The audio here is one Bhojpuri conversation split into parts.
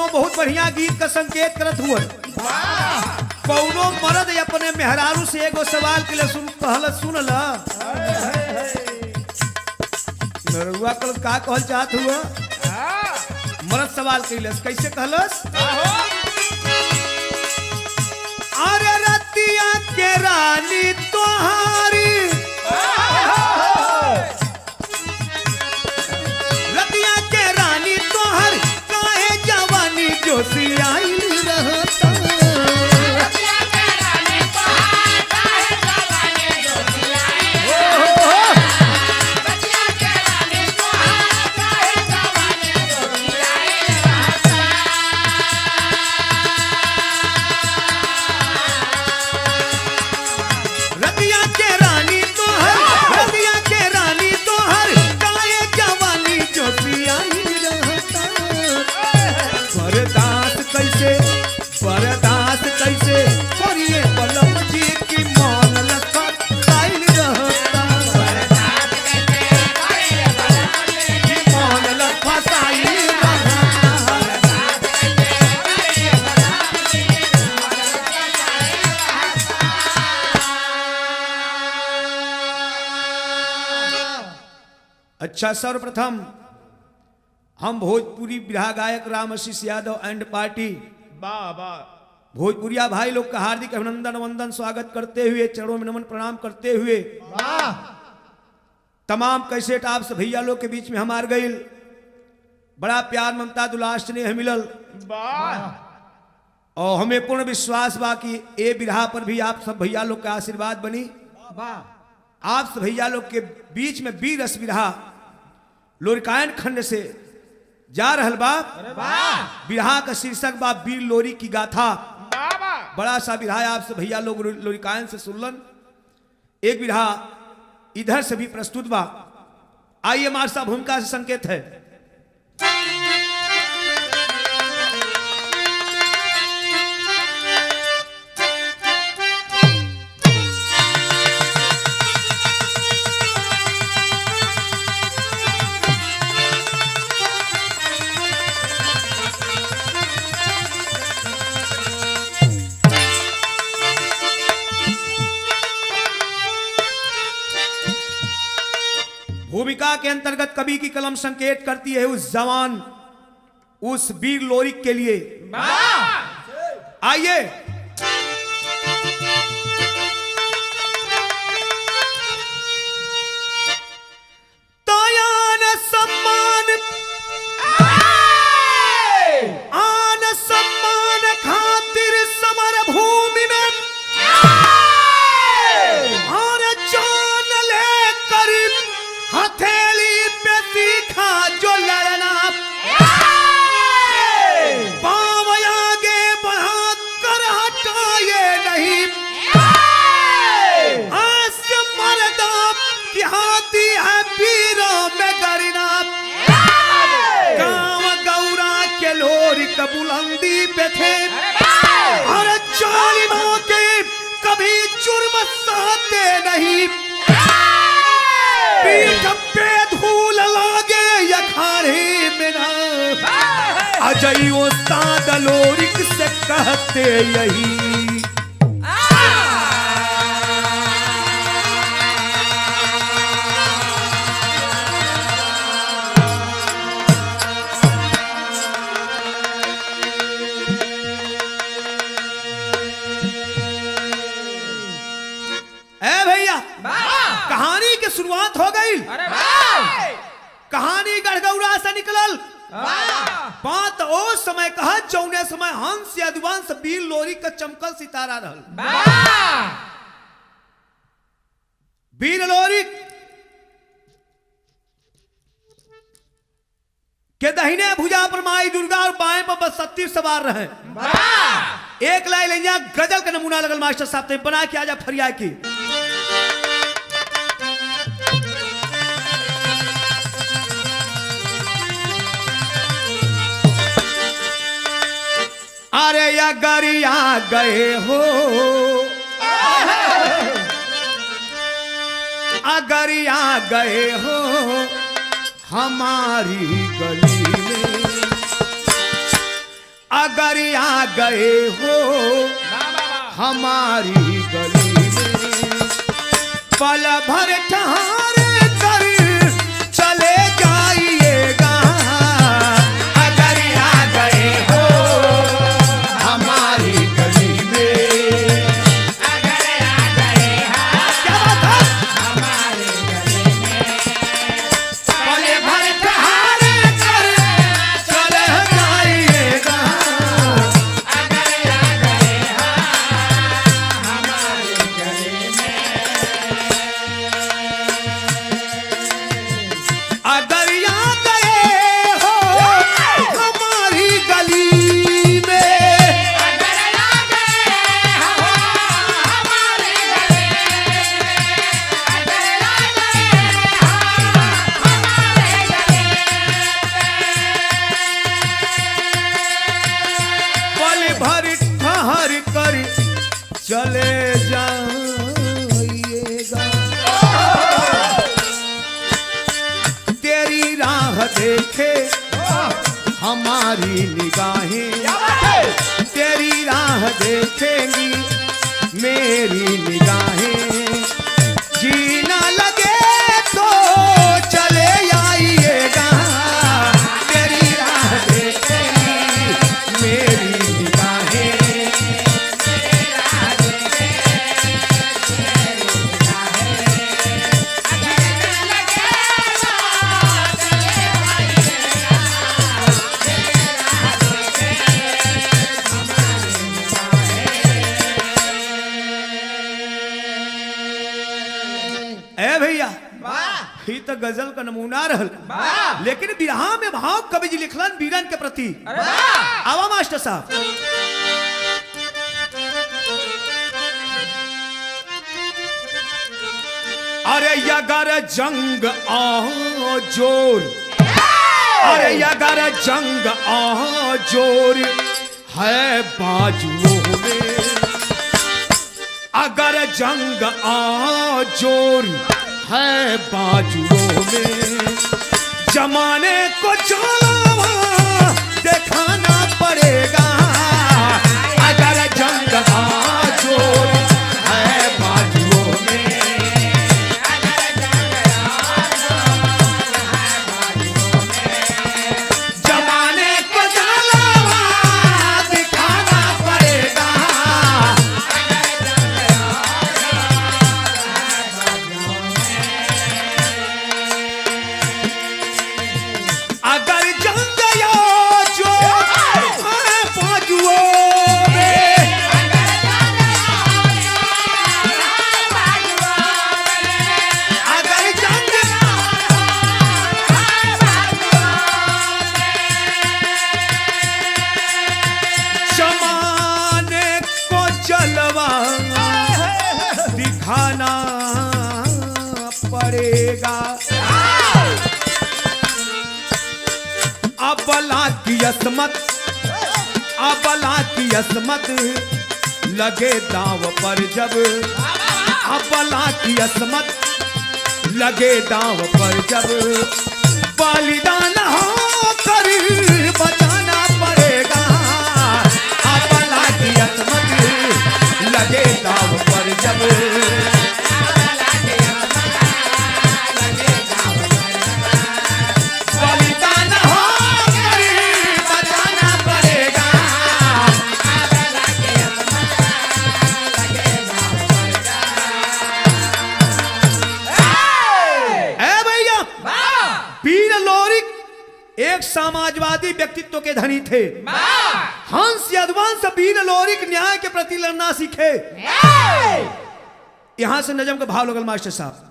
कौनो बहुत बढ़िया गीत का संकेत करत हुआ। कौनो मर्द अपने मेहरारू से एगो सवाल के लिए सुन ला नरुआ कल का कहल चाहत हुआ। मर्द सवाल कैलस कैसे कहलस। अरे रतिया के रानी तोहारी रतिया के रानी तोहर काहे जवानी जोशियाई रहता। अच्छा, सर्वप्रथम हम भोजपुरी बिरहा गायक राम आशीष यादव एंड पार्टी भोजपुरिया भाई लोग का हार्दिक अभिनंदन वंदन स्वागत करते हुए चरणों में नमन प्रणाम करते हुए तमाम कैसेट आप सब भैया लोग के बीच में हमार गई बड़ा प्यार ममता दुलार स्नेह मिलल और हमें पूर्ण विश्वास बा कि ए बिरहा पर भी आप सब भैया लोग का आशीर्वाद बनी। आप सब भैया लोग के बीच में वीर रस बिरहा लोरिकायन खंड से जा रहल बा। बिरहा का शीर्षक बा वीर लोरी की गाथा। बड़ा सा बिरहा आप सब भैया लोग लोरिकायन से सुनलन। एक बिरहा इधर से भी प्रस्तुत बा। आइए मार्सा भूमिका से संकेत है। भूमिका के अंतर्गत कवि की कलम संकेत करती है उस जवान उस वीर लोरिक के लिए। आइए तायान सम्मान आन सम्मान खातिर समर भूमि में और जान ले करीब हथेली पे सीखा जो लड़ना। पांव आगे बढ़ा कर हटाए नहीं। हास्य मर्दा की हाथी है वीरों में गरीना। गांव गौरा के लोरी का बुलंदी पे थे और जालिमों के कभी जुर्म सहते नहीं। पीठ पे धूल लागे यखारे बिना अजय उस्ताद लोरिक से कहते यही। ए भैया कहानी की शुरुआत हो गई। कहानी गढ़गौरा से निकलल। बात ओ समय कहा जौने समय हंस यदुवंश वीर लोरी का चमकल सितारा रहल। वीर लोरी के दाहिने भुजा पर माई दुर्गा और बाएं पर बसत्ती सवार रहे। एक लाइन लिया गजल का नमूना लगल मास्टर साहब ने बना के आजा फरिया की। अरे अगर आ गए हो अगर आ गए हो हमारी गली में अगर आ गए हो हमारी गली में, पल भर ठहर कर चले जाइएगा। अगर आ गए हो हमारी गली में, अगर आ गए क्या बात है हमारी गली में, पल भर ठहर कर चले जाइएगा। अगर आ गए हमारी गली में, अगर आ गए हो हमारी गली में, अगर आ गए हो हमारी गली में, अगर आ गए हो हमारी गली में, पल भर ठहर कर चले जाइएगा। तेरी राह देखे हमारी निगाहें, तेरी राह देखेंगी मेरी निगाहें। जीना लगे तो चले आइएगा। तेरी राह देखेंगी मेरी निगाहें, तेरी राह ए भैया ही तो गजल का नमूना रहल, लेकिन बिरहा में भाव कवि जी लिखलन वीरन के प्रति। आवा मास्टर साहब, अरे अगर जंग आ जोर, अरे अगर जंग आ जोर है बाजुओं में, अगर जंग आ जोर है बाजुओं में, जमाने को जलावा दिखाना पड़ेगा। अगर जंग आ जोर है बाजुओं में, अगर जंग आ जोर है बाजुओं में, जमाने को जलावा दिखाना पड़ेगा। अगर जंग या जो है बाजुओं में, अगर जंग जमाने को जलवा दिखाना पड़ेगा। अबला की असमत, अबला की असमत लगे दांव पर जब, अबला की असमत लगे दांव पर जब, बलिदान होकर बचाना पड़ेगा। अबला की असमत लगे दांव पर जब, बलिदान होकर बचाना पड़ेगा। ए भैया, वीर लोरिक एक समाजवादी व्यक्तित्व के धनी थे। हंस यदुवंश वीर लोरिक न्याय के प्रति लड़ना सीखे। यहां से नजम का भाव लगल मास्टर साहब,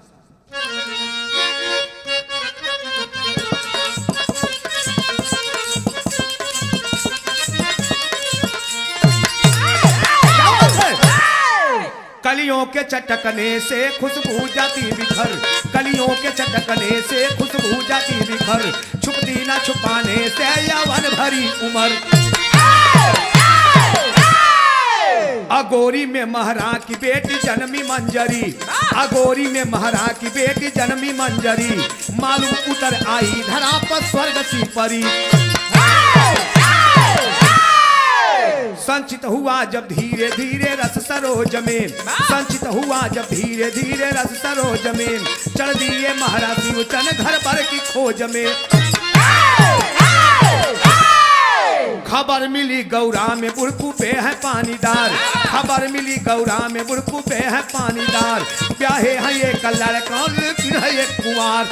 कलियों के चटकने से खुशबू जाती बिखर, कलियों के चटकने से खुशबू जाती बिखर, छुपती ना छुपाने से यौवन भरी उम्र। अगोरी में महरा की बेटी जन्मी मंजरी, अगोरी में महरा की बेटी जन्मी मंजरी, मालूम उतर आई धरा पर स्वर्ग सी परी। संचित हुआ जब धीरे धीरे रस सरोज में, संचित हुआ जब धीरे धीरे रस सरोज में, चढ़ दिए महाराज शिवचन घर भर की खोज में। खबर मिली गौरा में बुड़कू पे है पानीदार, खबर मिली गौरा में बुड़कू पे है पानीदार, ब्याहे है एक लड़का फिर है एक कुंवार।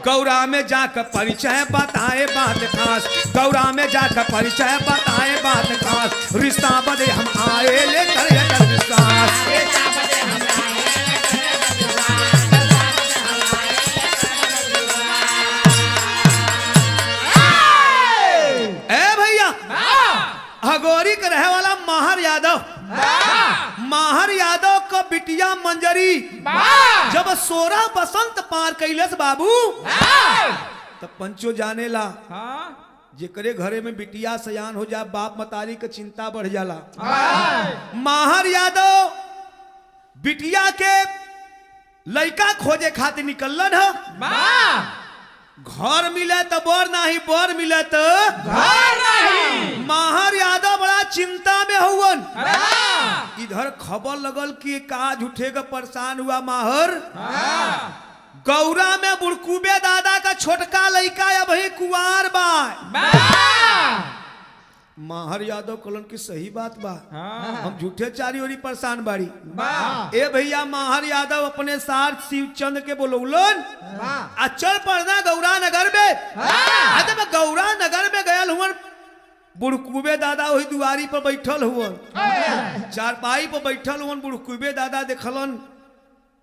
गौरा में जाकर परिचय बताए बात खास, गौरा में जाकर परिचय बताए बात खास, रिश्ता बदे हम आए लेकर ये विश्वास। हगोरी के रहे वाला माहर यादव, माहर यादव का बिटिया मंजरी जब 16 बसंत पार कैलस बाबू, तब पंचो जाने ला जेकरे घरे में बिटिया सयान हो जा बाप मतारी के चिंता बढ़ जाला। माहर यादव बिटिया के लड़का खोजे खातिर निकलन है। घर मिले तो बर नहीं, बर मिले तो घर नहीं। माहर यादव बड़ा चिंता में हुवन। इधर खबर लगल कि काज उठेगा, परेशान हुआ माहर। गौरा में बुड़कूबे दादा का छोटका लड़का या भाई कुंवार बा। माहर यादव कलन की सही बात बा, हम झूठे चारी ओरी परेशान बाड़ी। ए भैया माहर यादव अपने साथ शिवचंद के बोलौलन अचल पड़ना गौरा नगर में। मैं गौरा नगर में गयल हुआ, बुड़कूबे दादा वही दुआरी पर बैठल हुआ, चारपाई पर बैठल हुआ। बुड़कूबे दादा देखलन,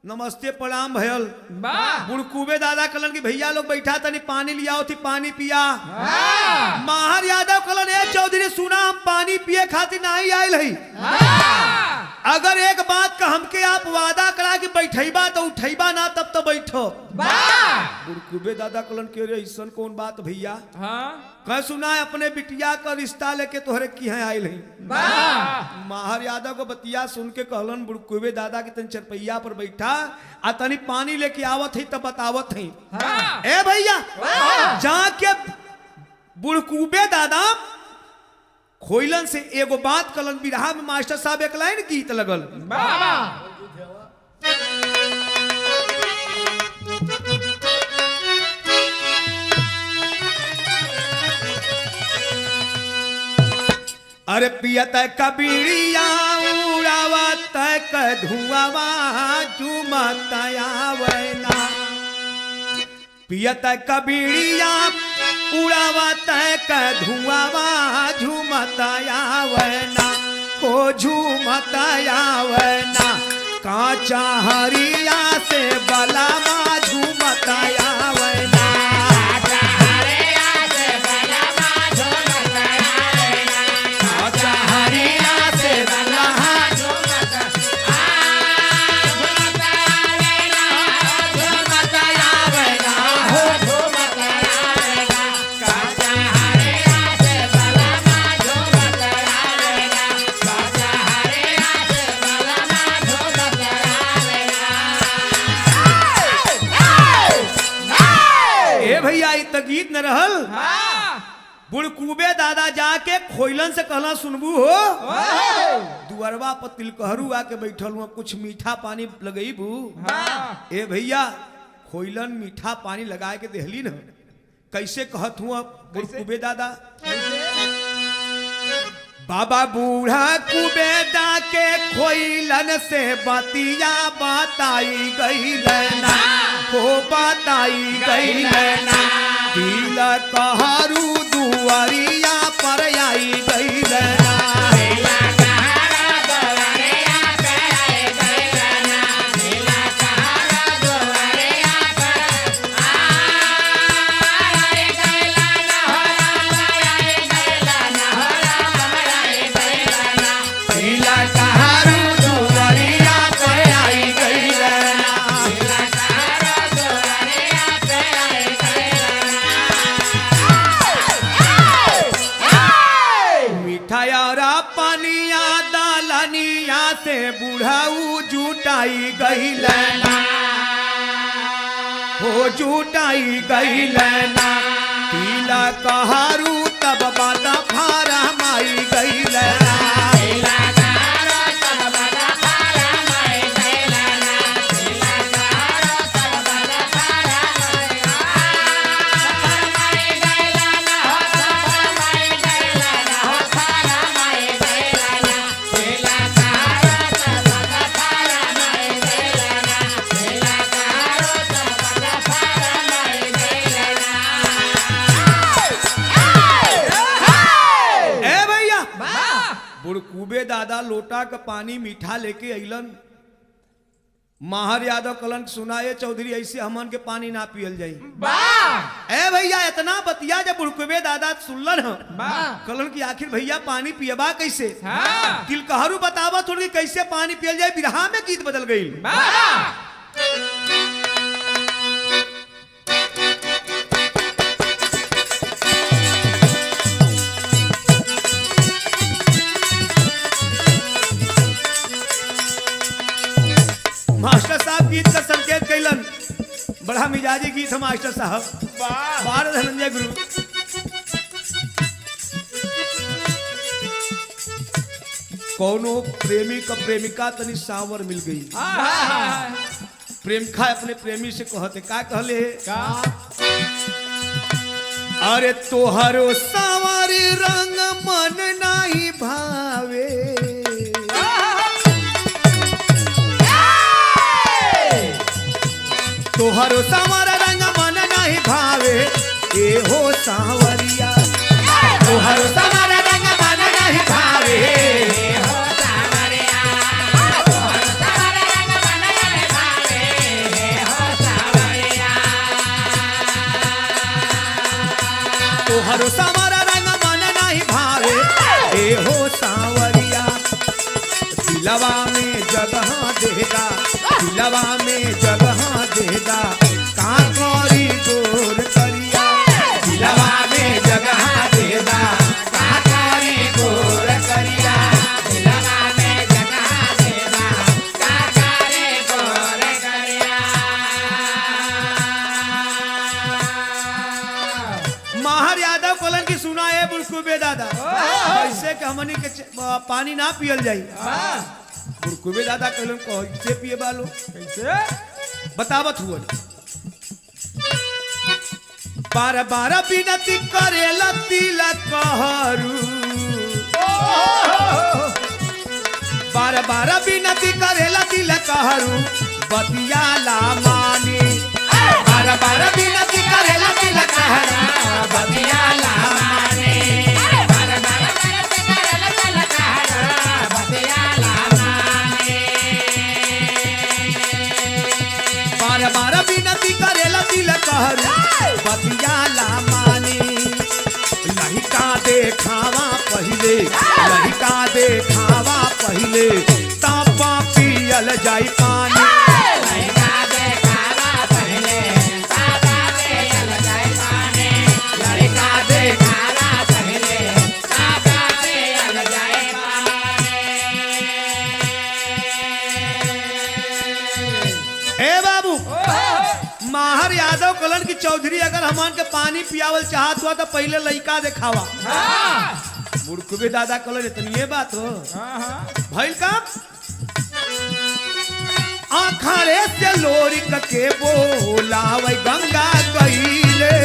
नमस्ते प्रणाम भयल। बुड़कूबे दादा कलन की भैया लोग बैठा तनी पानी लियाओ थी, पानी पिया। माहर यादव कलन ए चौधरी सुना हम पानी पिए खातिर नहीं आयल है, अगर एक बात का हमके आप वादा करा कि बैठेबा तो उठेबा ना तब तो बैठो। बुड़कूबे दादा कलन के रे ऐसन कौन बात भैया, कह सुना है अपने बिटिया का रिश्ता लेके तोहरे की है आयल है। माहर यादव को बतिया सुन के कहलन बुड़कूबे दादा की तन चरपैया पर बैठा आ तनी पानी लेके आवत है तब बतावत है। ए भैया जाके बुड़कूबे दादा खोइलन से एगो बात कलन, बिरहा में मास्टर साहब एक लाइन गीत लगल। अरे पियत कबीरिया उड़ावत धुआवा झुमत आवैना, पियत कबीरिया उड़ावत धुआवा झुमत आवैना, हो झुमत आवैना, कांचा हरिया से बलामा झुमत आवैना। गीत न रहल। बुड़कूबे दादा जाके खोइलन से कहला सुनबू हो, दुअरवा पर तिलकहरू आके बैठल हुआ, कुछ मीठा पानी लगईबू। ए भैया खोइलन मीठा पानी लगा के देहली न, कैसे कहत हुआ बुड़कूबे दादा, बाबा बूढ़ा कुबेदा के खोइलन से बतिया बताई गई लेना, हो बताई गई लेना, तिलकहरू दुआरिया पर आई गई लेना। पनिया दालनिया से बुढ़ाऊ जुटाई गई लेना, हो जुटाई गई लेना, तिला कहारू तब बादा फारा माई गईला बुड़कुबे दादा लोटा का पानी मीठा लेके अइलन। माहर यादव कलन सुनाए चौधरी ऐसे हमन के पानी ना पियल जाई। ए भैया इतना बतिया जब बुड़कुबे दादा सुनलन कलन की आखिर भैया पानी पियबा कैसे? तिलकहरू बतावा थोड़ी कैसे पानी पियल जाए। बिरहा में गीत बदल गई। मास्टर साहब गीत का संकेत कैलन। बड़ा मिजाजी गीत है मास्टर साहब। बार धनंजय गुरु कौनो प्रेमी का प्रेमिका तनी सावर मिल गई। प्रेमिका अपने प्रेमी से कहते का कहले अरे तोहरो सावर रंग मन नहीं भावे तोहरो सावर रंग मन नहीं भावे ए हो सावरिया तोहरो सावर रंग मन नहीं भावे ए हो सावरिया तोहरो सावर रंग मन नहीं भावे ए हो सावरिया तोहरो सावर रंग मन नहीं भावे ए हो सावरिया दिलवा में जगह देगा दिलवा में जगह देगा का करी गोर करिया दिलवा में जगह देगा का करी गोर करिया दिलवा में जगह देगा का करी गोर करिया। माहर यादव कलन की सुना है बुड़कुबे दादा ऐसे कि हमनी के पानी ना पियल जाई। बुड़कुबे दादा कहलन कैसे पिए बालो कैसे बतावत हुआ। बार बार विनती करेला तिलकहरू बार बार विनती करेला तिलकहरू बतियाला मानी बार बार विनती करेला तिलकहरू बतियाला मानी बार बार विनती करेला तिलकहरू बतियाला बार बार विनती करेला तिलकहरू बतियाला मानी लहिका देखावा पहिले लहिका देखावा पहिले तापा पियल जाई पानी लहिका देखावा पहिले तापा पियल जाई पानी लहिका देखावा पहिले तापा पियल जाई पानी। ए बाबू माहर यादव कलन की चौधरी अगर हमान के पानी पियावल चाहत हुआ तो पहले लइका देखावा। बुड़कुबे दादा कलन इतनी ये बात हो भइल का आखाड़े से लोरी के बोलावे गंगा कइले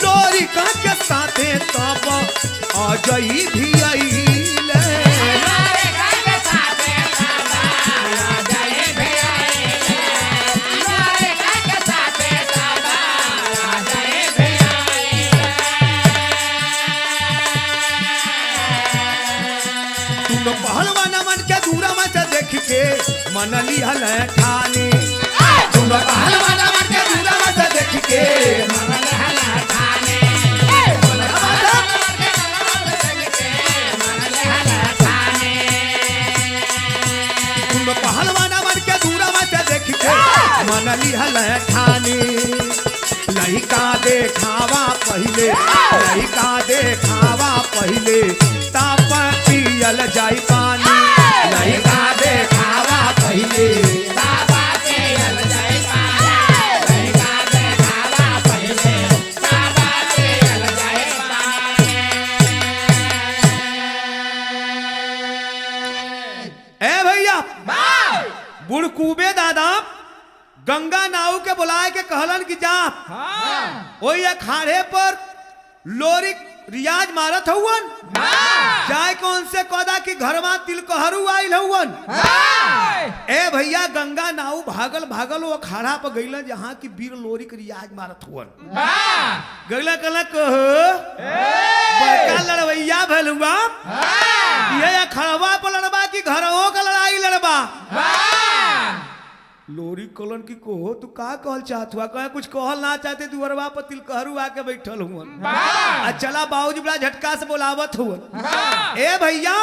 लोरिका के साथे तब अजई भी आइले तुम पहलवान मन के दूरा में से देख के मन लिहल ठानी तुम पहलवान मन के दूरा में से देख के मन लिहल ठानी देखावा पहिले लइका देखावा पहिले ताप पियल जाई पानी लइका देखावा पहिले ताप पियल जाई पानी लइका देखावा पहिले ताप पियल जाई पानी। ए भैया बुड़कूबे दादा गंगा नाव के बुलाए के कहलन कि जा वही अखाड़े पर लोरी रियाज मारत हुवन जाए कौन से कौदा की घरवा तिलकहरू आइल हुवन। ए भैया गंगा नाव भागल भागल वो अखाड़ा पर गईला जहाँ की वीर लोरी के रियाज मारत हुवन गईला कहला बड़का लड़वैया भलुआ ये अखाड़वा पर लड़बा की घरों का लड़ाई लड़बा। लोरी कलन की कोहो तू का कहल चाहत हुआ कहे कुछ कहल ना चाहते तू अरवा पर तिलकहरू आके बैठल हुआ चला बाबूजी बड़ा झटका से बोलावत हुआ। ए भैया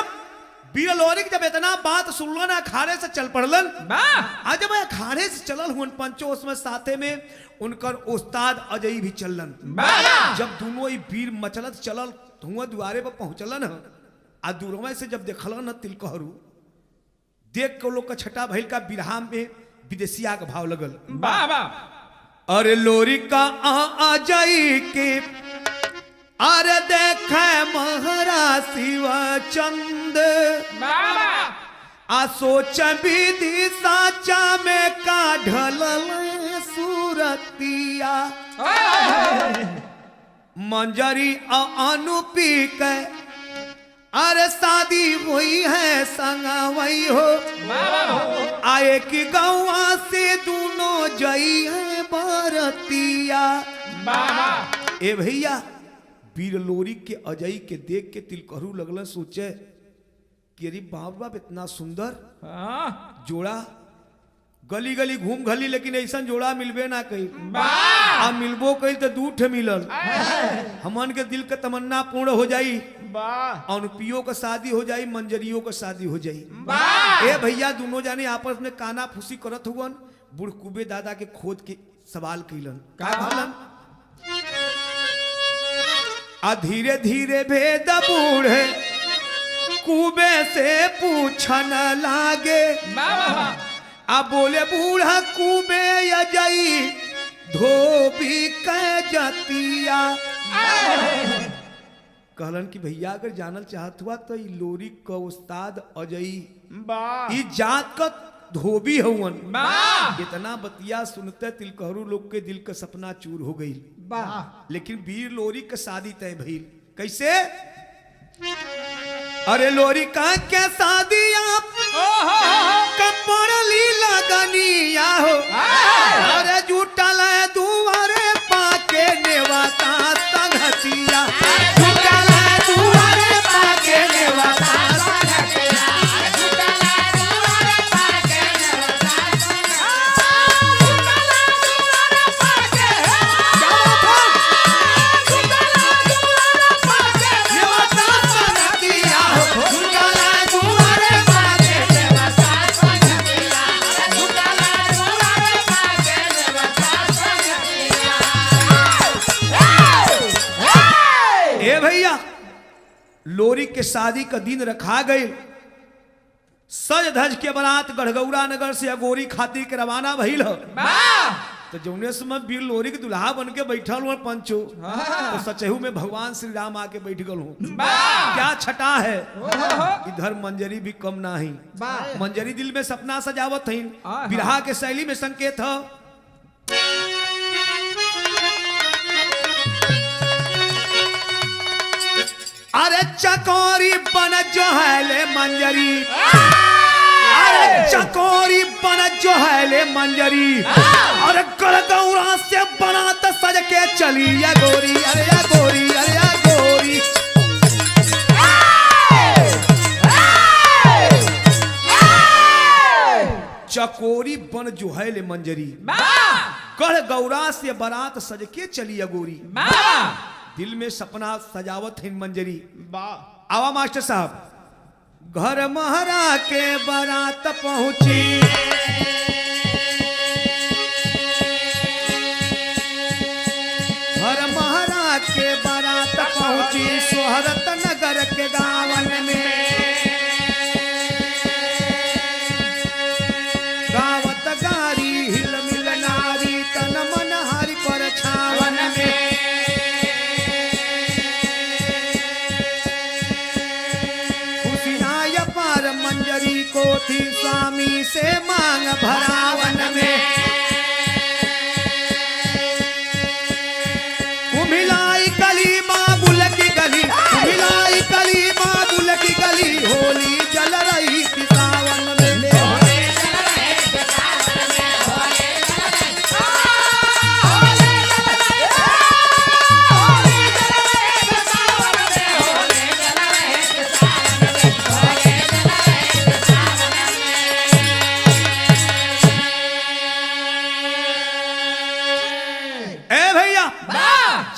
वीर लोरी जब इतना बात सुनलो ना अखाड़े से चल पड़लन आज जब अखाड़े से चलल हुन पंचो उसमें साथे में उनकर उस्ताद अजय भी चलन जब दोनों ही वीर मचलत चलल हुआ द्वारे पर पहुंचलन आ दूरवा से जब देखलन न तिलकहरू देख के लोग का छठा भइल का बिरहा में विदेशिया का भाव लगल अरे लोरी का आ जाई के अरे देखे महरा शिवा चंद आ सोच विधि साचा में का ढलल सूरतिया मंजरी अनुपी के अरे शादी हुई है संगवई हो आए कि गौवा से दोनों जई है बरतिया। ए भैया वीर लोरी के अजय के देख के तिलकहरू लगल सोचे कि अरे बाप बाप इतना सुंदर जोड़ा गली गली घूम घली लेकिन ऐसा जोड़ा मिलबे ना कही आ मिलबो कही तो दू ठे मिलल हमन के दिल के तमन्ना पूर्ण हो जाई अनुपियो का शादी हो जाई मंजरियों का शादी हो जाई। ए भैया दोनों जाने आपस में काना फूसी करत हुवन बुड़कूबे दादा के खोद के सवाल कैलन का कहलन आ धीरे धीरे भेद बूढ़े कुबे से पूछन लागे आ बोले बूढ़ा कुबे अजई धोबी के जतिया कहलन कि भैया अगर जानल चाहत हुआ तो लोरी का उस्ताद अजई ई जात का धोबी हुवन। इतना बतिया सुनते तिलकहरू लोग के दिल का सपना चूर हो गई लेकिन वीर लोरी का शादी तय भइल कैसे अरे लोरी का क्या शादी आप कपड़ली लगनिया हो अरे जुटल दुआरे पाके नेवाता संगतिया जुटल दुआरे पाके नेवाता संगतिया जुटल दुआरे पाके नेवाता लोरी के शादी का दिन रखा गई सज धज के बारात गढ़गौरा नगर से अगोरी खातिर के रवाना भइल तो जौने समय वीर लोरी के दुल्हा बन के बैठल हुआ पंचो तो सचहू में भगवान श्री राम आके बैठ गल हूँ क्या छटा है इधर मंजरी भी कम ना ही मंजरी दिल में सपना सजावत है बिरहा के शैली में संकेत है अरे चकोरी बन जो है ले मंजरी अरे चकोरी बन जो है ले मंजरी अरे गढ़गौरा से बना तो सज के चली या गोरी अरे या गोरी अरे या गोरी चकोरी बन जो है ले मंजरी गढ़गौरा से बारात सज के चली या गोरी दिल में सपना सजावत है मंजरी आवा मास्टर साहब घर महरा के बारात पहुंची घर पहुंची सोहरत नगर के गावन में गावत गारी हिल मिल नारी तन मन हरि पर छावन में खुशियाँ पार मंजरी को थी स्वामी से मांग भरावन में मिलाई कली माँ बुल की गली मिलाई कली माँ बुल की गली होली जल रही थी सावन में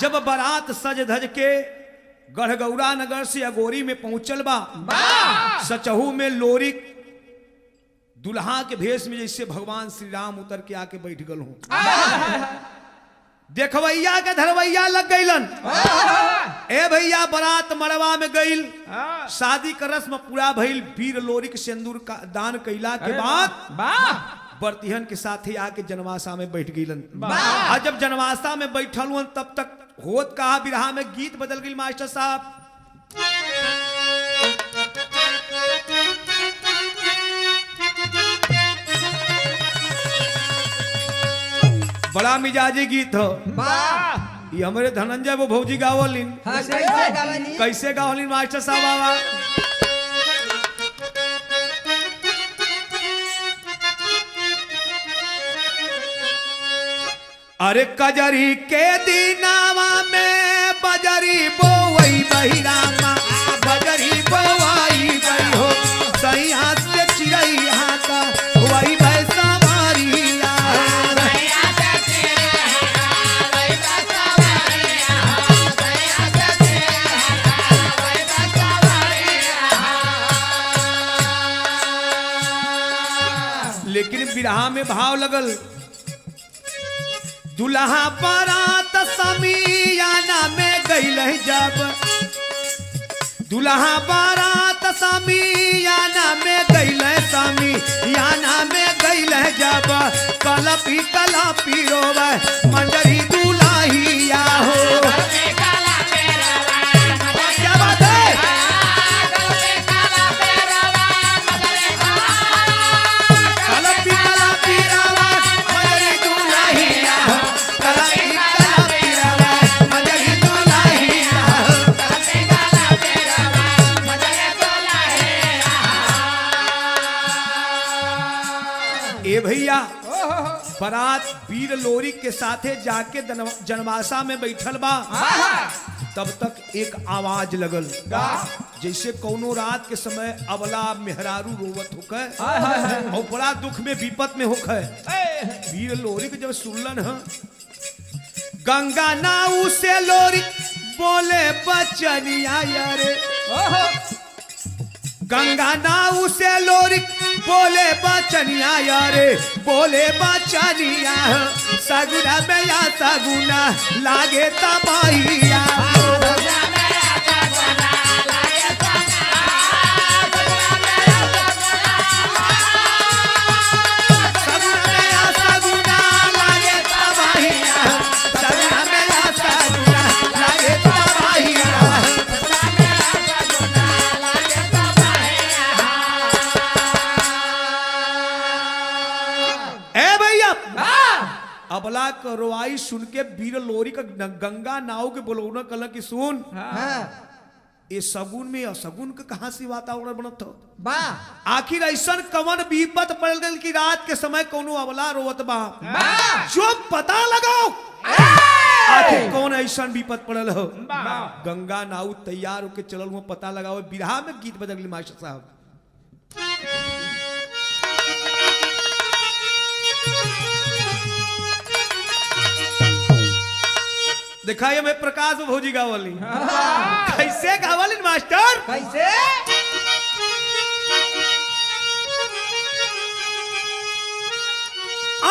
जब बारात सज धज के गढ़गौरा नगर से अगोरी में पहुंचल बा सचहू में लोरी दुल्हा के भेष में जैसे भगवान श्री राम उतर के आके बैठ गल हूं देखवैया के धरवैया लग गईलन ए भैया बारात मड़वा में गईल शादी का रस्म पूरा भइल वीर लोरी के सिंदूर का दान कैला के बाद बर्तिहन के साथ ही आके जनवासा में बैठ गईलन और जब जनवासा में बैठल हुआ तब तक होत कहा बिरहा में गीत बदल गई मास्टर साहब बड़ा मिजाजी गीत हो ये हमारे धनंजय वो भौजी गावलिन कैसे गावलिन मास्टर साहब बाबा अरे कजरी के दीनावा में बजरी बोवई बहिरामा बजरी बोवाई गई हो सही हाथ से चिड़ई हाथा वही भैसा मारिया लेकिन बिरहा में भाव लगल दुल्हा बारात समियाना में गईल जब दुल्हा बारात समियाना में गईल समियाना में गईल जब कलपी रोवे मंजरी दुल्हिया हो क्या बात है कलपी रोवे मंजरी दुल्हिया हो ए भैया बारात वीर लोरी के साथे जाके जनवासा में बैठल बा तब तक एक आवाज लगल जैसे कौनो रात के समय अबला मेहरारू रोवत होके और बड़ा दुख में विपत में होके वीर लोरी के जब सुनलन है गंगा नाऊ से लोरी बोले बचनिया यारे गंगा नाऊ से लोरी बोले बचनिया यारे बोले बचनिया सगुना में या सगुना लागे तबाहिया अबला का रोवाई सुन के वीर लोरी का गंगा नाव के बोलौना कल की सुन ये सगुन में असगुन का कहां से वातावरण बनत हो आखिर ऐसा कवन विपत पड़ गई कि रात के समय कोनो अबला रोवत बा जो पता लगाओ आखिर कौन ऐसा विपत पड़ल हो गंगा नाव तैयार होके चलल हुआ पता लगाओ बिरहा में गीत बदल गई मास्टर साहब दिखाइए मैं प्रकाश भौजी गावली कैसे गावली मास्टर कैसे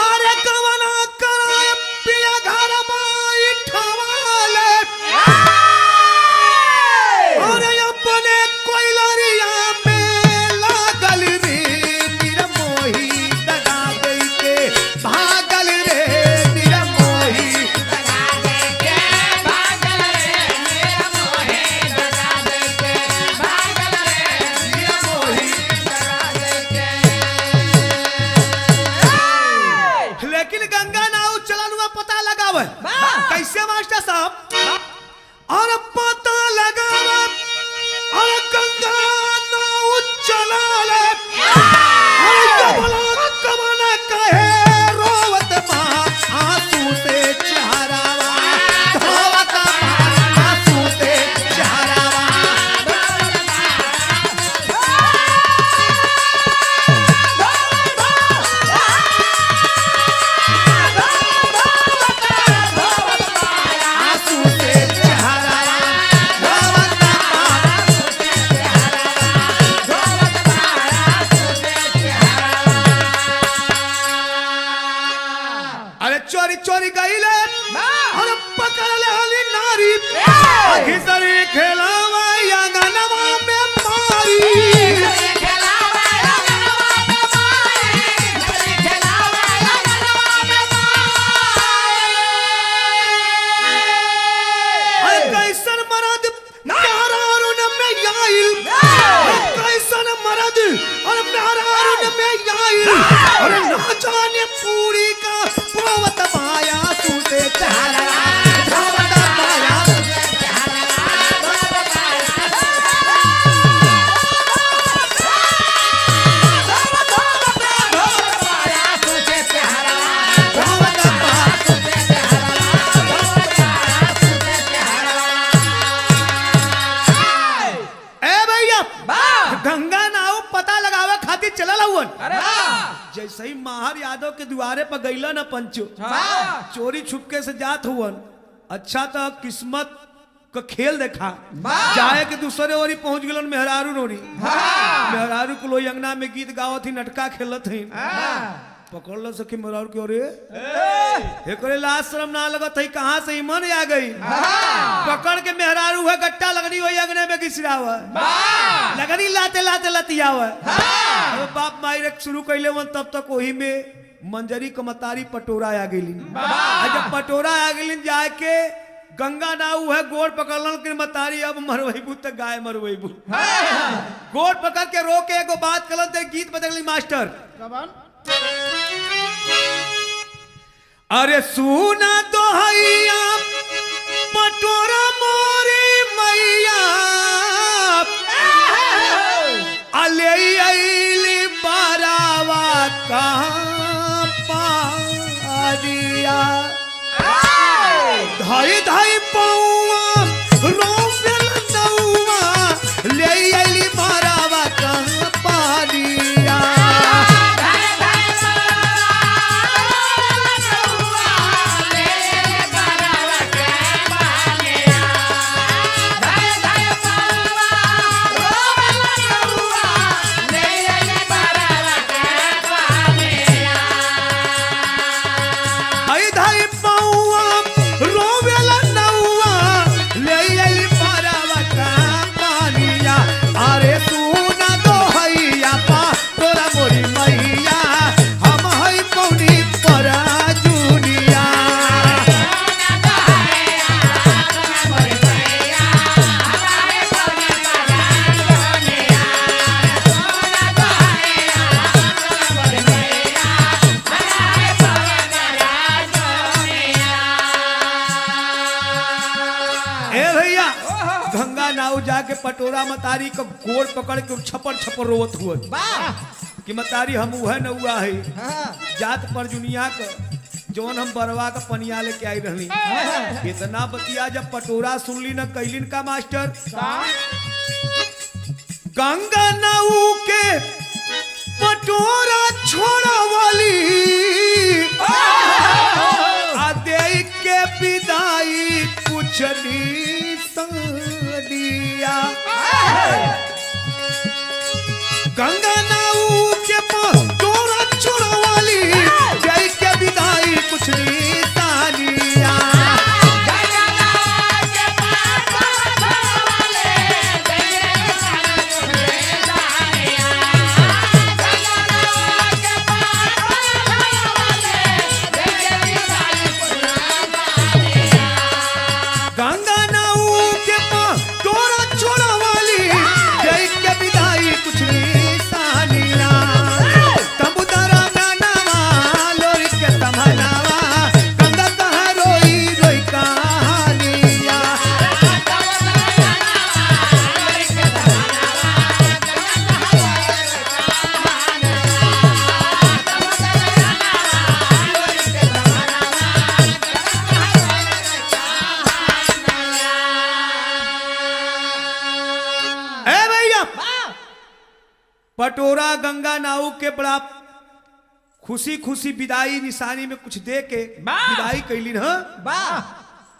अरे कवना कराय पिया घर माई ठवाले लगावे कैसे मास्टर साहब और पता लगावा और गंगा नाव चला ले और कमन कहे रोवत माँ आंसू से चेहरावा धोवत माँ आंसू से चेहरावा चोरी चोरी गईले और पकड़ ले हली नारी घिसरी खेलावा आंगनवा में मारी कैसन मरद मेहरारून में आइल कैसन मरद और मेहरारून में आइल और ना जाने पूरी का धोवत माया सूते चेहरा धोवत माया सूते चेहरा धोवत माया सूते चेहरा धोवत माया सूते चेहरा ए भैया गंगा नाव पता लगावे खातिर चलल हुवन जैसे ही महार यादव के द्वारे पर गईला न पंचो चोरी छुपके से जात हुवन अच्छा तो किस्मत का खेल देखा जाए के दूसरे ओरी पहुंच गलन मेहरारू रोनी मेहरारू को लोई अंगना में गीत गावत ही नटका खेलत ही पकड़ लो सखी मेहरारू की ओरे एकरे लाज शर्म ना लगत है कहां से ईमान आ गई पकड़ के मेहरारू है गट्टा लगनी वही अंगने में घिसरावा लगनी लाते लाते लतियावा बाप माई शुरू कैले वन तब तक वही में मंजरी कमतारी पटोरा आ गई जब पटोरा आ गई जाके गंगा नाऊ है गोड़ पकड़लन के मतारी अब मरवैबू तक गाय मरवैबू गोड़ पकड़ के रोके एगो बात कलन ते गीत बदलली मास्टर अरे सुना तो हैया पटोरा मोरी मैया अले आइली बारावा कहाँ पारिया धाई धाई पौआ रोवेल नौआ ले आइली बारावा कहाँ पारिया जाके पटोरा मतारी का गोड़ पकड़ के छपर छपर रोवत हुआ कि मतारी हम उहे न हुआ है जात पर जुनिया का जौन हम बरवा का पनिया लेके आई रहनी इतना बतिया जब पटोरा सुनली न कैलिन का मास्टर गंगा नाऊ के पटोरा छोड़ा वाली आदे के विदाई कुछ दिया गंगा नाऊ के पटोरा छोड़ा वाली जय के विदाई कुछ नहीं तानिया कुछ नहीं सानिया तब तारा पटोरा गंगा नाऊ के बड़ा खुशी खुशी विदाई निशानी में कुछ दे के विदाई कैलिन ह।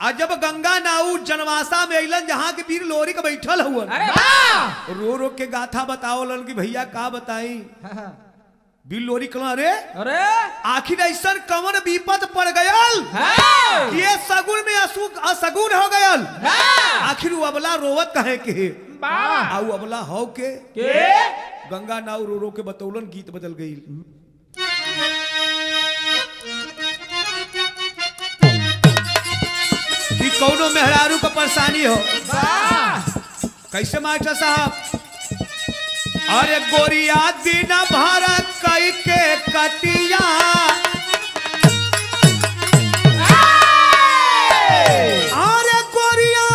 आ जब गंगा नाऊ जनवासा में अलन जहाँ के वीर लोरी के बैठल हुआ रो रो के गाथा बताओ कि भैया का बताई। वीर लोरी कहला अरे आखिर ऐसा कवन विपत पड़ गयल ये सगुन में असगुन हो गयल। आखिर वो अबला रोवत कहे के आउ अबला हो के गंगा नाऊ रो रो के बतौलन गीत बदल गई। कौनो मेहरारू का परेशानी हो कैसे मास्टर साहब। अरे गोरिया दिन भर कई के कटिया अरे गोरिया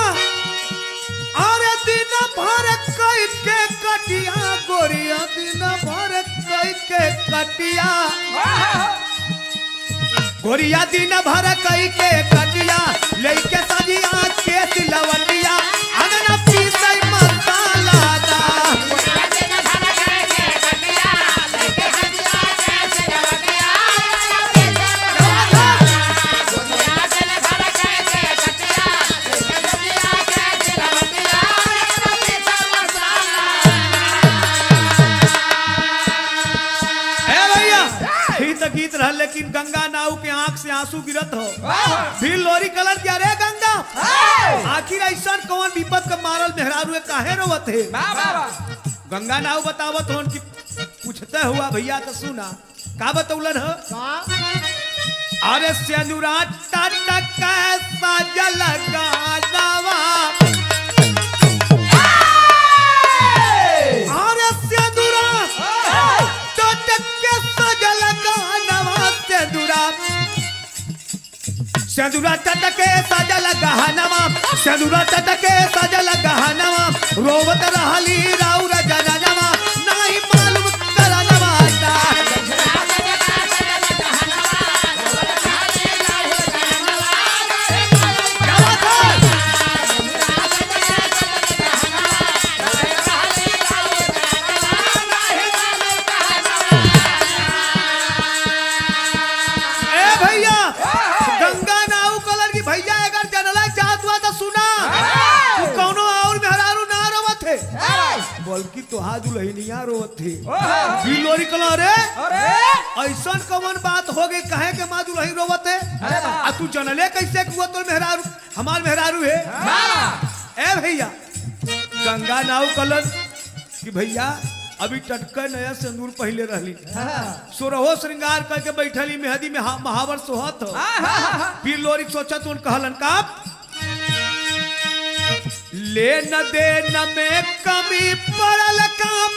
अरे दिन भर कई के कटिया गोरिया दिन भर कई के कटिया गोरिया दिन भर कई के कटिया लेके सजिया के सिलवटिया अगना पीसे मसाला दा गोरिया दिन भर कई के कटिया लेके सजिया के सिलवटिया गोरिया दिन भर कई के कटिया लेके सजिया के सिलवटिया अगना पीसे मसाला। ए भैया ही तो गीत रहा लेकिन गंगा नाऊ के आंख से आंसू गिरत हो। फिर लोरी कलर क्या रे गंगा आखिर ऐसा कौन विपत का मारल मेहरारू काहे रोवत है। गंगा नाऊ बतावत हो कि पूछते हुआ भैया तो सुना का बतौलन हो। अरे सेनुरा टटक सजल गानवा अरे सेनुरा टटक सजल गानवा सेनुरा टटके सजल गहनवा सेनुरा टटके सजल गहनवा रोवत रहली राउर जननवा नहीं मालूम करनवा बल्कि तोहा दुल्हनिया रोवत थे। लोरी कला रे ऐसा कौन बात हो गई कहे के माँ दुल्हन रोवत है आ तू जनले कैसे कि वो तो मेहरारू हमार मेहरारू है। ए भैया गंगा नाव कलर कि भैया अभी टटका नया सिंदूर पहले रहली सोरहो श्रृंगार करके बैठली मेहदी में महावर सोहत हो। फिर लोरी सोचत उन कहलन का ले न दे न में कमी पड़ल काम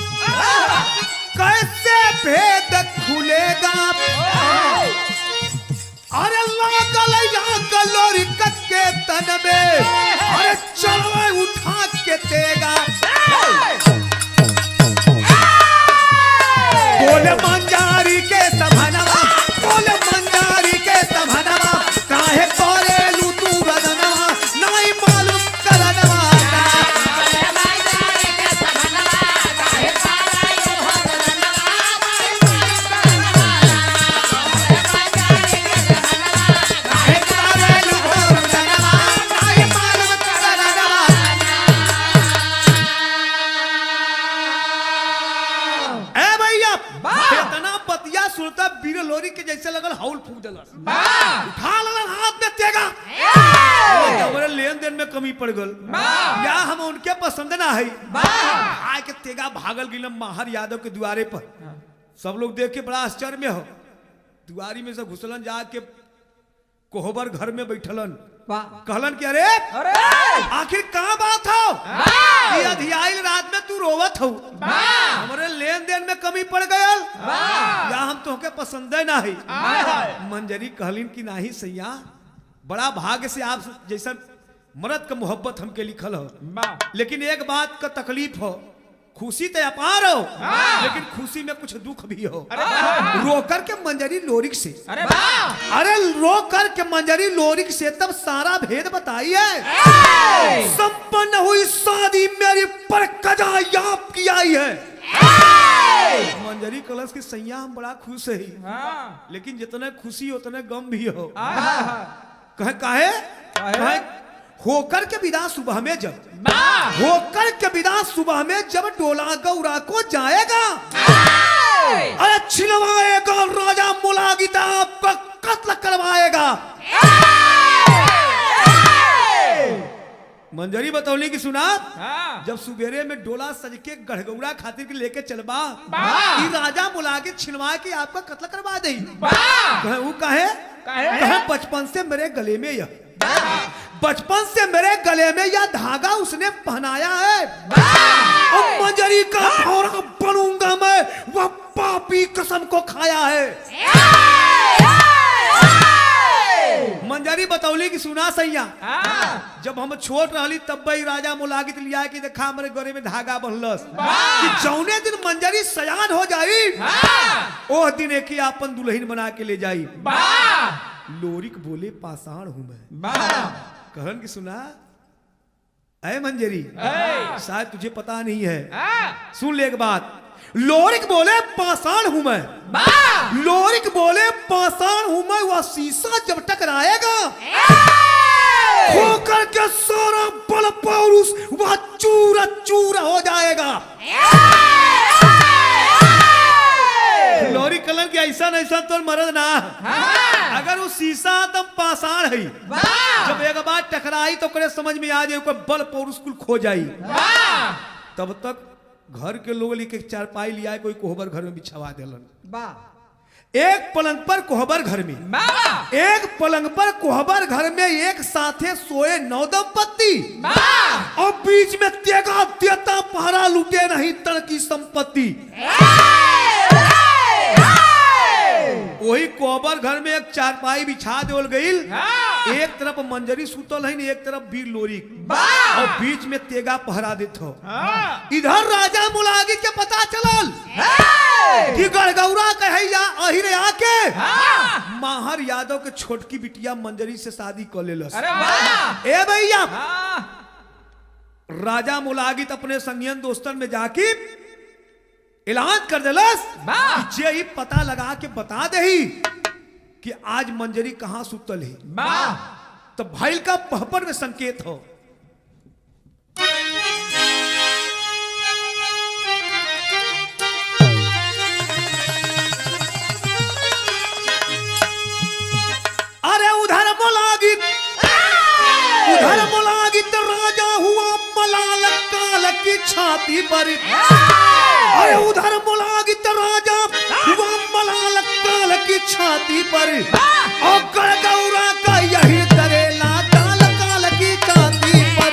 कैसे भेद खुलेगा। अरे लागल यहाँ गलोरी के तन में अरे चलवे उठा के देगा बोले मंजारी के सभनवा बोले मंजारी के सभनवा काहे करे लू तू रदनवा नहीं मालूम करनवा लोरी के जैसे लगल हाउल फूक देलस उठा लगल हाथ में तेगा हमारे लेन देन में कमी पड़ गल या हम उनके पसंद ना है आए के तेगा भागल गिलम माहर यादव के द्वारे पर सब लोग देख के बड़ा आश्चर्य में हो। दुआरी में से घुसलन जाके कोहबर घर में बैठलन कहलन कि अरे आखिर कहाँ बात हो ये अधियाइल रात में तू रोवत हो हमारे लेन देन में कमी पड़ गयल या हम तोहके पसंद ना है। मंजरी कहलिन कि नाही सैया बड़ा भाग्य से आप जैसा मर्द का मोहब्बत हमके लिखल हो लेकिन एक बात का तकलीफ हो खुशी तो अपार हो लेकिन खुशी में कुछ दुख भी हो। रोकर के मंजरी लोरिक से अरे रोकर के मंजरी लोरिक से तब सारा भेद बताइए। संपन्न हुई शादी मेरी पर कजा याद की आई है मंजरी कलश की सैया हम बड़ा खुश है, लेकिन जितने खुशी उतने गम भी हो। काहे होकर के विदा सुबह में जब होकर के विदा सुबह में जब डोला गौरा को जाएगा, अरे छिलवाएगा राजा मुलागिता आपका कत्ल करवाएगा। मंजरी बतौली की सुना, जब सुबेरे में डोला सज के गढ़गौरा खातिर के लेके चलबा, राजा मुला के छिलवा के आपका कत्ल करवा दे। वो कहे बचपन से मेरे गले में यह बचपन से मेरे गले में यह धागा उसने पहनाया है। मंजरी का भौरा बनूंगा मैं, वह पापी कसम को खाया है। मंजरी बतौली की सुना सैया, जब हम छोट रहली तब भाई राजा मुलागित लिया कि देखा हमारे गले में धागा बनलस कि जौने दिन मंजरी सयान हो जाई, ओह दिन की आपन दुल्हन बना के ले जाई। लोरिक बोले पाषाण हूं मैं। कहन की सुना, ऐ मंजरी शायद तुझे पता नहीं है, सुन ले एक बात। लोरिक बोले पाषाण हूं मैं, लोरिक बोले पाषाण हूं मैं, वह शीशा जब टकराएगा होकर के सारा बल पौरुष वह चूर चूर हो जाएगा। लोरी कलन की ऐसा ऐसा तो मरद ना, अगर वो शीशा तब पाषाण है, जब एक बार टकराई तो करे समझ में आ जाए कोई बल पौरुष कुल खो जाई। तब तक घर के लोग लेके चारपाई लिया, कोई कोहबर घर में बिछवा देलन। एक पलंग पर कोहबर घर में, एक पलंग पर कोहबर घर में एक साथे सोए 9 दंपत्ति, और बीच में तेगा देता पहरा लुटे नहीं तन की संपत्ति। वही कोहबर घर में एक चारपाई बिछा देवल गईल, एक तरफ मंजरी सुतल है, एक तरफ वीर लोरी, और बीच में तेगा पहरा देत हो। इधर राजा मुलागित के पता चलल कि गढ़गौरा कहैया अहिरे आके माहर यादव के छोटकी बिटिया मंजरी से शादी कर लेलस। ए भैया, राजा मुलागित अपने संगियन दोस्तन में जाके ऐलान कर देलस जे ही पता लगा के बता दे कि आज मंजरी कहां सुतल है, तो भाई का पहपर में संकेत हो। अरे उधर मुलागित राजा हुआ मलाल काल की छाती पर, अरे उधर मुलागित राजा हुआ मलाल काल की छाती पर, और गढ़गौरा का यही करेला काल काल की छाती पर।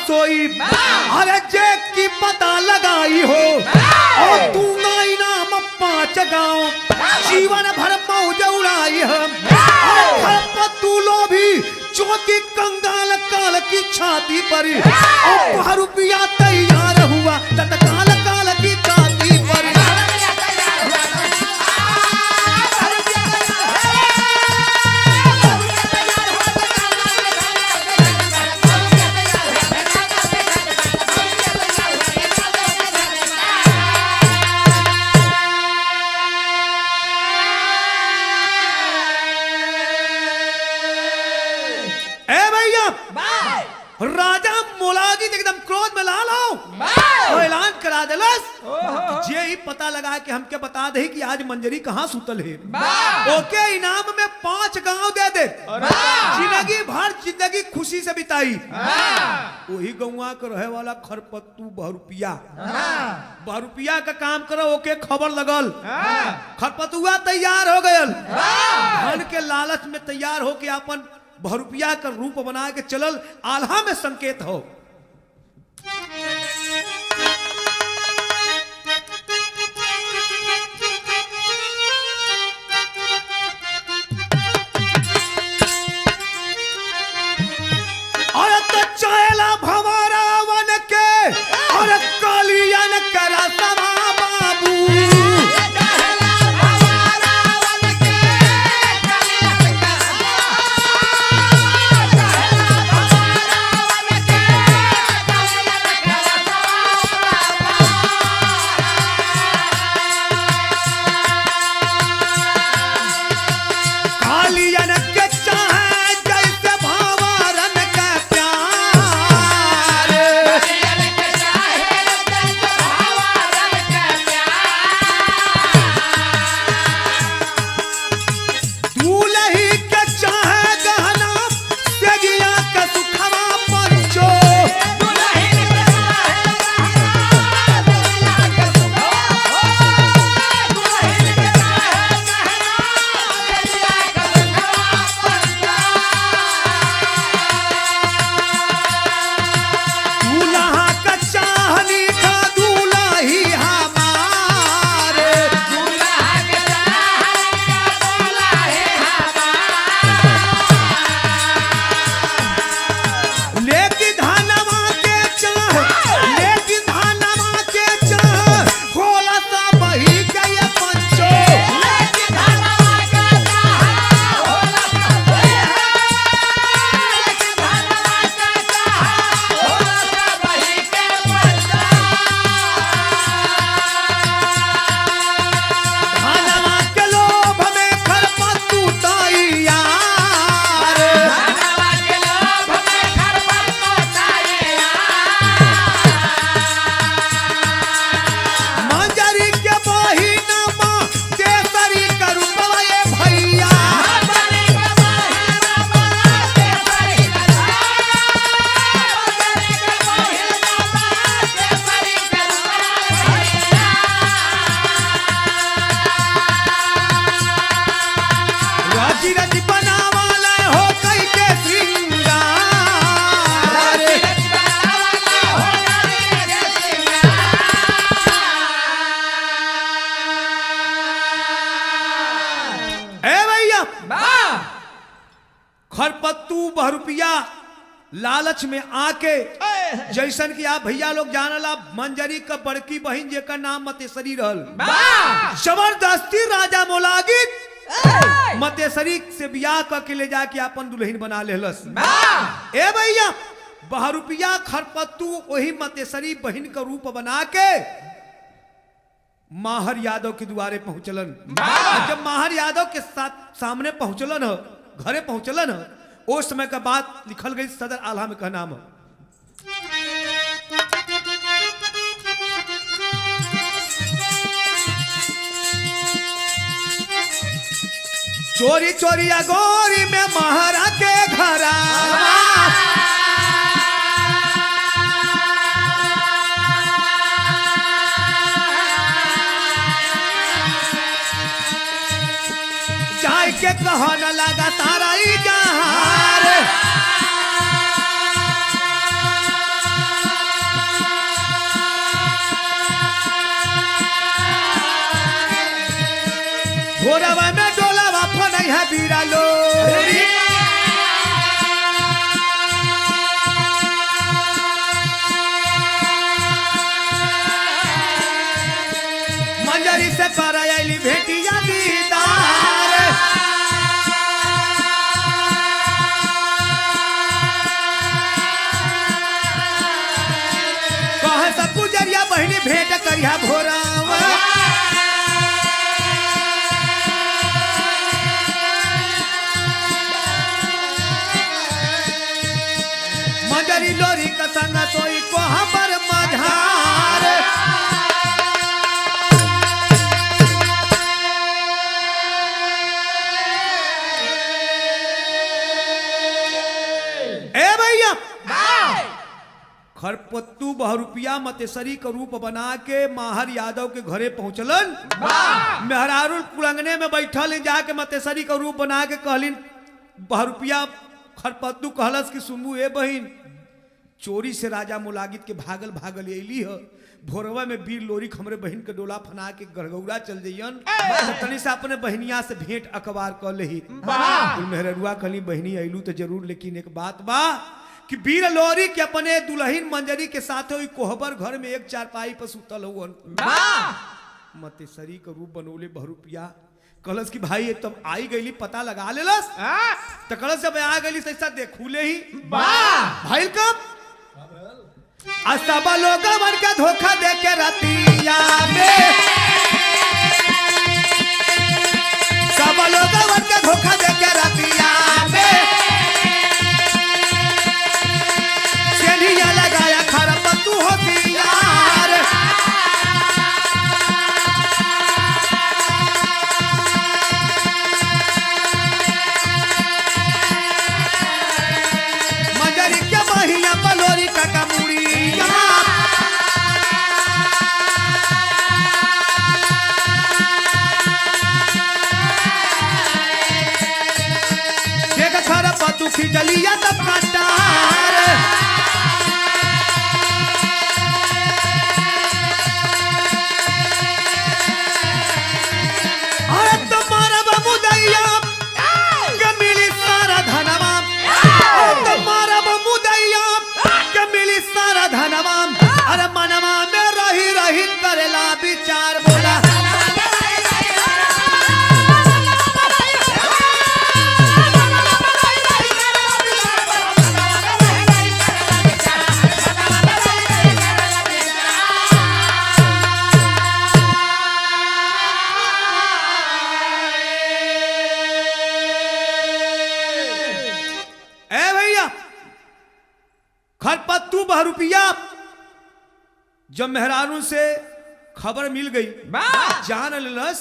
सोई अरे जे की पता लगाई हो, और दूंगा इनाम 5 गांव, जीवन भर मौज उड़ाई हम। तू लोभी जो की कंगाल काल की छाती पर, और रुपया तैयार हुआ तत्काल काल की छाती पर। राजा मुलागित एकदम क्रोध में लाल हो, ऐलान करा देलस जे ही पता लगा कि हमके बता दे कि आज मंजरी कहां सुतल है, ओके इनाम में 5 गांव दे दे, जिंदगी भर जिंदगी खुशी से बिताई। वही गौवा के रहे वाला खरपत्तू बहरूपिया का काम करो, ओके खबर लगल, खरपतुआ तैयार हो गयल, धन के लालच में तैयार हो के अपन बहरूपिया का रूप बना के चलल, आल्हा में संकेत हो। बहुरुपिया लालच में आके जैसन कि आप भैया लोग जानला मंजरी का बड़की बहन जेकर नाम मतेसरी रहल, जबरदस्ती राजा मोलागित मतेसरी से बियाह करके ले जाके अपन दुल्हन बना लेलस। ए भैया बहुरुपिया खरपत्तू वही मतेसरी बहन का रूप बना के माहर यादव के द्वारे पहुंचलन। जब माहर यादव के साथ सामने पहुंचलन घरे पहुंचलन उस समय का बात लिखल गई सदर आला में का नाम। चोरी चोरी अगोरी में महारा के घरा जाय के कहन लगा तारा ही जहार घोड़वा में डोलावा फनई है बीरा लोरी मंजरी से कर आईली भेटिया दीदार कह सब गुजरिया बहनी भेंट करिया भोरावा मंजरी लोरी का संग सोई को हमर मझार ए भैया खरपत्तू बहुरुपिया मतेसरी का रूप बना के माहर यादव के घरे पहुंचलन। मेहरारुल कुलंगने में बैठल जाके मतेसरी का रूप बना के कहलिन बहुरुपिया खरपत्तू कहलस कि सुनबू ए बहिन चोरी से राजा मोलागित के भागल भागल अली ह भोरवा में वीर लोरिक हमरे बहन के डोला फना के गड़गौरा चल जइयन तनी से अपने बहनिया से भेंट अखबार कर लेही। मेहरुआ कहली बहनी अइलू तो जरूर लेकिन एक बात बा कि वीर लोरी के अपने दुल्हन मंजरी के साथ ओई कोहबर घर में एक चारपाई पर सुतल हुवन। मतेसरी का रूप बनोले बहुरुपिया कलस की भाई ये तब आई गईली पता लगा लेलस तो कलस जब आ गईली ऐसा देखूले ही भाई कब सब लोग मन के धोखा दे के रतिया में सब लोग मन के धोखा दे के रतिया में सेनिया लगाया खरपत्तू होती यार मंजरी के बहिया बलोरी का मुड़ी खरपत्तू खिचलिया तब कटार अरे तुम्हारा बमुदैया के मिली सारा धनवा तुम्हारा बमुदैया के मिली सारा धनवा अरे मनवा में रही रही करेला विचार बोला खरपत्तू बहुरुपिया जब मेहरारू से खबर मिल गई जान लेलस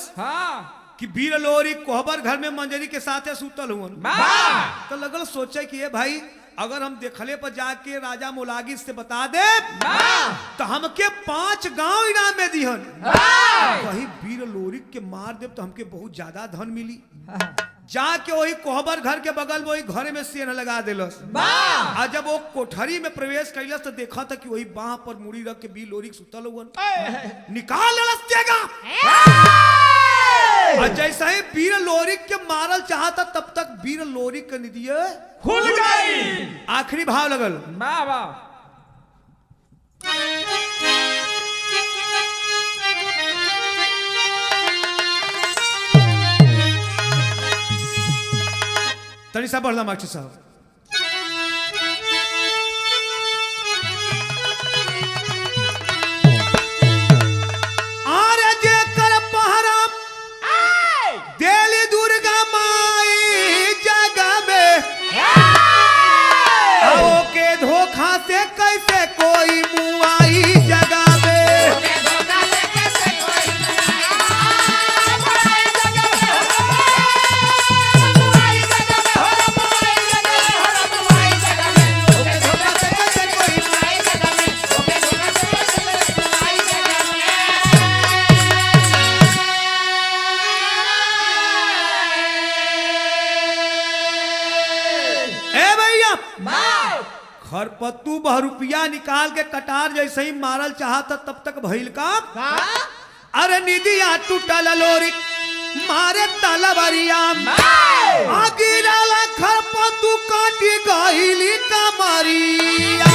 कि वीर लोरी कोहबर घर में मंजरी के साथ सुतल हुआ तो लगल सोचे कि ये भाई अगर हम देखले पर जाके राजा मोलागित से बता दे तो हमके 5 गांव इनाम में दिहन वही वीर लोरी के मार दे तो हमके बहुत ज्यादा धन मिली। जाके वही कोहबर घर के बगल वही घर में सेन लगा दिलस। आ जब वो कोठरी में प्रवेश कैलस तो देखा था कि वही बाह पर मुड़ी रख के वीर लोरी सुतल हुआ निकाल लेलस और जैसा ही वीर लोरिक के मारल चाहता तब तक वीर लोरिक के निदिये खुल गई। आखिरी भाव लगल। वाह वाह। तनी सा बढ़ला मास्टर साहब। आरे जे कर पहरा देली दुर्गा माई जगह में आओ के धोखा से कैसे कोई मुआई जगह में। खरपत्तू बहुरुपिया निकाल के कटार जैसे ही मारल चाहता तब तक भइल का अरे निदिया टूटल लोरी मारे तलवरिया आगिराला खरपत्तू काटी गइली कमरिया।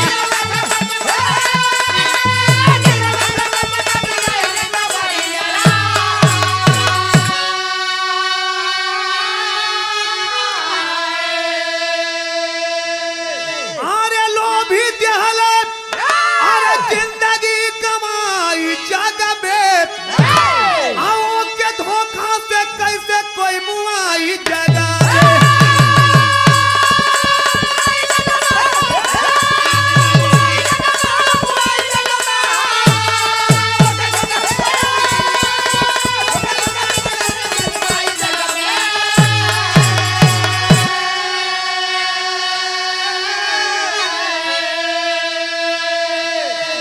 कोई मुआई जगह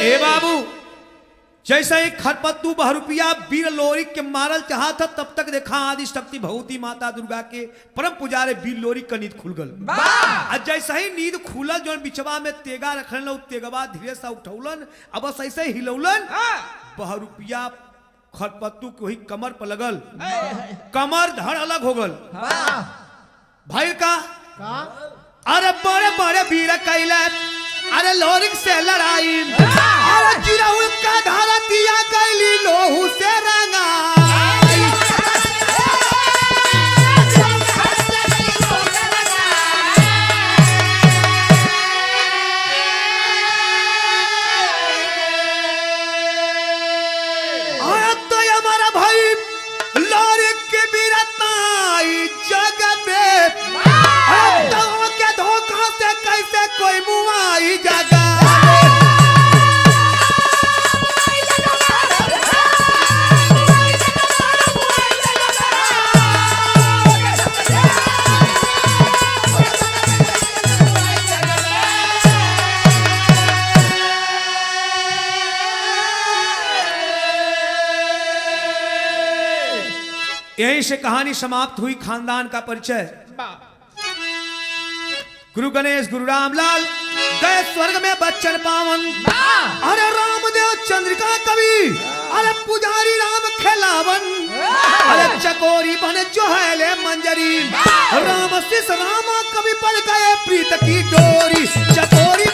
ए बाबू जैसे ही खरपत्तू बहुरुपिया वीर लोरिक के मारल चाहता तब तक देखा आदि शक्ति भगवती माता दुर्गा के परम पुजारे वीर लोरिक का नींद खुल गल। जैसे ही नींद खुलल जो बिचवा में तेगा रखल तेगवा धीरे से उठौलन अब बस ऐसे हिलौलन बहुरुपिया खरपत्तू के वही कमर पर लगल कमर धड़ अलग हो गल भाई का अरे बड़े बड़े वीर कैला अरे लोरिक से लड़ाई अरे चिरौल का धारा दिया गईली लोहू से रंगाई। तो हमारा भाई लोरिक की वीरताई जगह में के धोखा से कैसे कोई मुआई जगह। यहीं से कहानी समाप्त हुई। खानदान का परिचय गुरु गणेश गुरु रामलाल गए स्वर्ग में बच्चन पावन। अरे रामदेव चंद्रिका कवि अरे पुजारी राम खेलावन। अरे चकोरी बने जोहले मंजरी राम शिष रामा कवि पल गए प्रीत की डोरी चकोरी